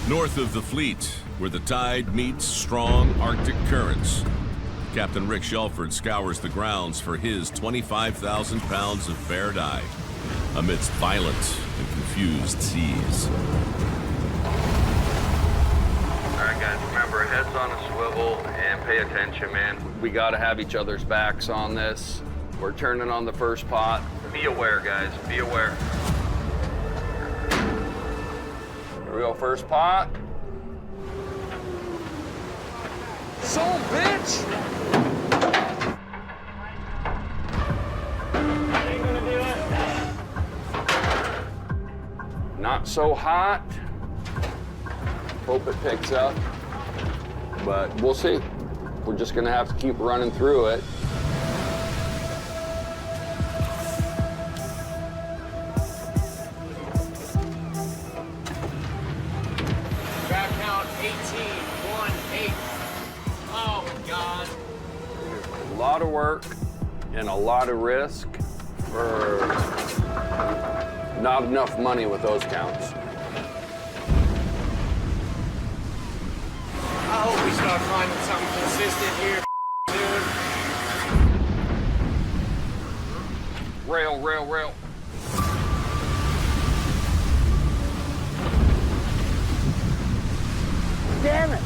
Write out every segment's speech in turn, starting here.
North of the fleet, where the tide meets strong Arctic currents, Captain Rick Shelford scours the grounds for his 25,000 pounds of bared eye amidst violent and confused seas. All right, guys, remember, heads on a swivel and pay attention, man. We gotta have each other's backs on this. We're turning on the first pot. Be aware, guys, be aware. Here we go, first pot. Son bitch! Ain't gonna do it. Not so hot. Hope it picks up, but we'll see. We're just gonna have to keep running through it. Grab count 18, 1, 8. Oh, God. A lot of work and a lot of risk for not enough money with those counts. I hope we start finding something consistent here, dude. Rail, rail, rail. Damn it!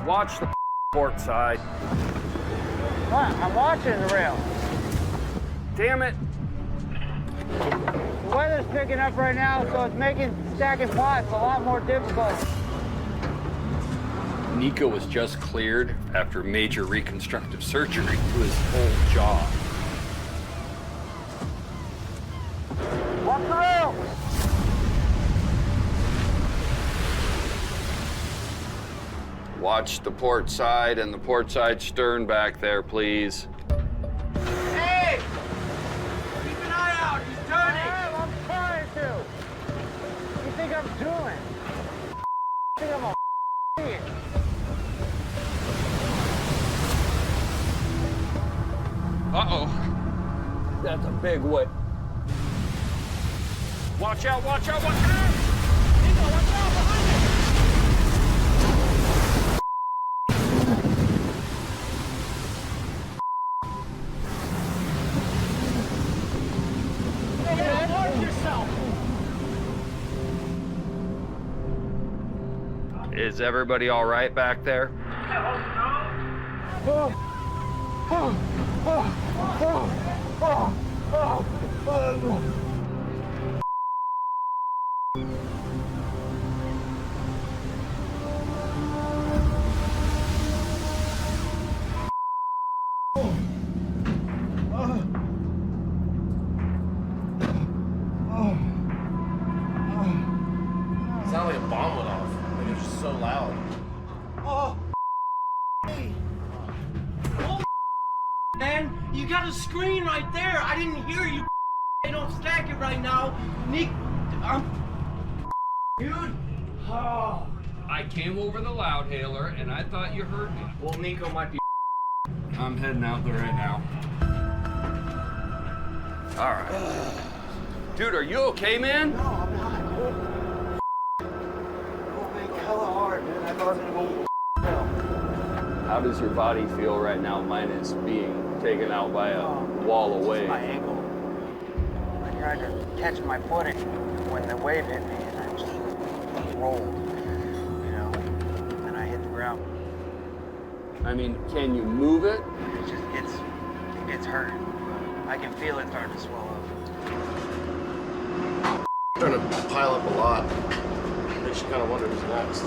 Watch the port side. What? I'm watching the rail. Damn it. The weather's picking up right now, so it's making stacking pots a lot more difficult. Nico was just cleared after major reconstructive surgery to his whole jaw. Watch the rail! Watch the port side and the port side stern back there, please. Hey! Keep an eye out, he's turning! I'm trying to. What do you think I'm doing? I think I'm a idiot. Uh-oh. That's a big whip. Watch out, watch out, watch out! Nico, watch out behind you! Hey, watch yourself! Is everybody all right back there? It sounded like a bomb went off. Like it was just so loud. Oh, man, you got a screen right there. I didn't hear you. They don't stack it right now. Nick, dude. Oh. I came over the loudhailer and I thought you heard me. Well, Nico might be. I'm heading out there right now. All right. Dude, are you okay, man? No, I'm not. Oh, man, hella hard, man. I thought I was gonna go hell. How does your body feel right now minus being taken out by a wall of My wave? ankle. I tried to catch my footing when the wave hit me, and I just rolled, you know, and I hit the ground. I mean, can you move it? It's hurt. I can feel it starting to swell up. Starting to pile up a lot. Makes you kind of wonder who's next.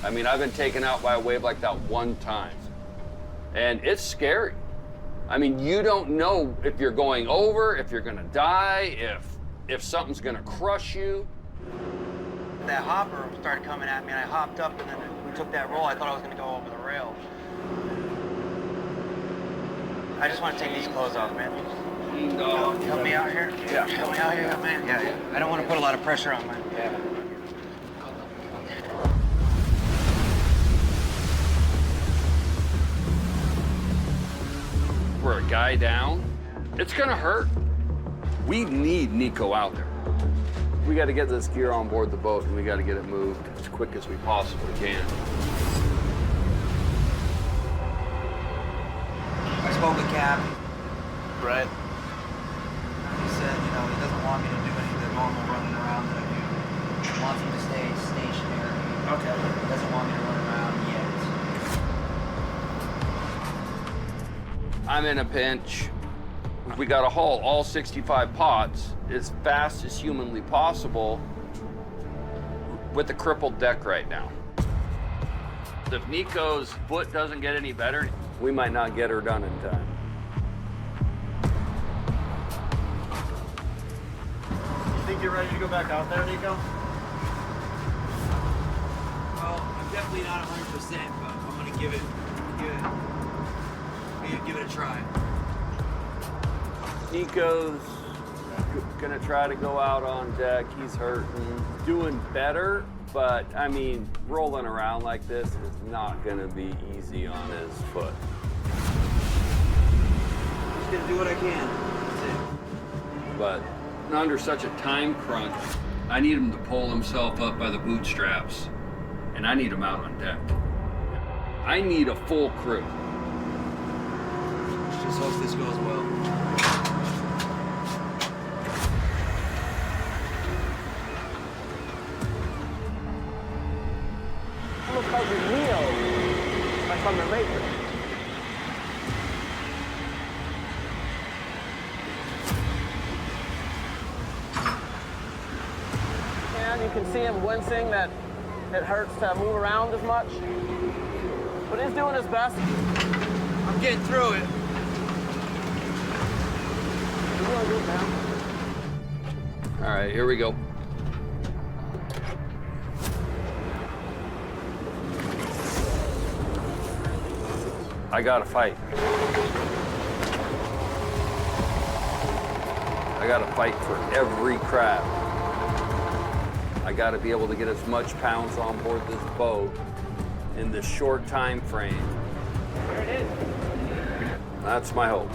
I mean, I've been taken out by a wave like that one time, and it's scary. I mean, you don't know if you're going over, if you're gonna die, if something's gonna crush you. That hopper started coming at me, and I hopped up, and then we took that roll. I thought I was gonna go over the rail. I just want to take these clothes off, man. mean dog. Help me out here? Yeah. Help me out here, man. Yeah. I don't want to put a lot of pressure on, man. Yeah. For a guy down, it's gonna hurt. We need Nico out there. We got to get this gear on board the boat, and we got to get it moved as quick as we possibly can. I spoke with Cap. Right. He said, you know, he doesn't want me to do any of the normal running around that I do. He wants me to stay stationary. Okay. He doesn't want me to run around yet. I'm in a pinch. We got to haul all 65 pots as fast as humanly possible with a crippled deck right now. If Nico's foot doesn't get any better, we might not get her done in time. You think you're ready to go back out there, Nico? Well, I'm definitely not 100%, but I'm gonna give it a try. Nico's gonna try to go out on deck. He's hurting, doing better, but I mean, rolling around like this is not gonna be easy on his foot. Just gonna do what I can. That's it. But under such a time crunch, I need him to pull himself up by the bootstraps, and I need him out on deck. I need a full crew. Just hope this goes well. Almost like a Neo, like from the Matrix. And you can see him wincing that it hurts to move around as much. But he's doing his best. I'm getting through it. He's doing good now. All right, here we go. I gotta fight. I gotta fight for every crab. I gotta be able to get as much pounds on board this boat in this short time frame. There it is. That's my hope.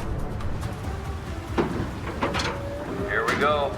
Here we go.